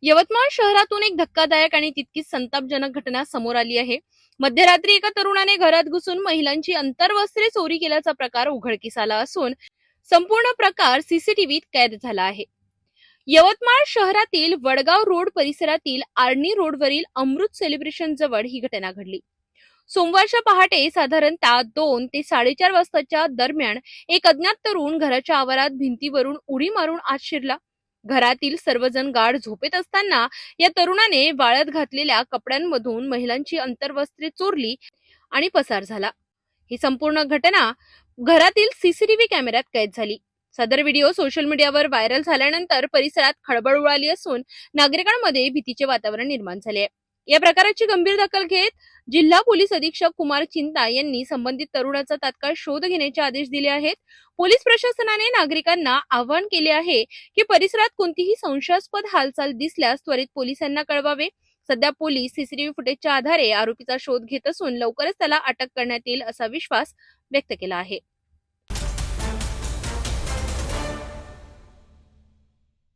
यवतमाळ शहरातून एक धक्कादायक आणि तितकीच संतापजनक घटना समोर आली आहे। मध्यरात्री एका तरुणाने घरात घुसून महिलांची अंतर्वस्त्रे चोरी केल्याचा प्रकार उघडकीस आला असून संपूर्ण प्रकार सीसीटीव्हीत कैद झाला आहे। यवतमाळ शहरातील वडगाव रोड परिसरातील आर्णी रोडवरील अमृत सेलिब्रेशन जवळ ही घटना घडली। सोमवारच्या पहाटे साधारणतः 2 ते 4:30 वाजताच्या दरम्यान एक अज्ञात तरुण घराच्या आवारात भिंतीवरून उडी मारून आत शिरला। घरातील सर्वजण गाढ झोपेत असताना या तरुणाने वाळत घातलेल्या कपड्यांमधून महिलांची अंतर्वस्त्रे चोरली आणि पसार झाला। ही संपूर्ण घटना घरातील सीसीटीव्ही कॅमेऱ्यात कैद झाली। सदर व्हिडिओ सोशल मीडियावर व्हायरल झाल्यानंतर परिसरात खळबळ उडाली असून नागरिकांमध्ये भीतीचे वातावरण निर्माण झाले आहे। या प्रकाराची गंभीर दखल घेत जिल्हा पोलीस अधीक्षक कुमार चिंता यांनी संबंधित तरुणाचा तात्काळ शोध घेण्याचे आदेश दिले आहेत। पोलीस प्रशासनाने नागरिकांना आवाहन केले आहे की परिसरात कोणतीही संशयास्पद हालचाल दिसल्यास त्वरित पोलिसांना कळवावे। सध्या पोलीस सीसीटीव्ही फुटेजच्या आधारे आरोपीचा शोध घेत असून लवकरच त्याला अटक करण्यात येईल असा विश्वास व्यक्त केला आहे।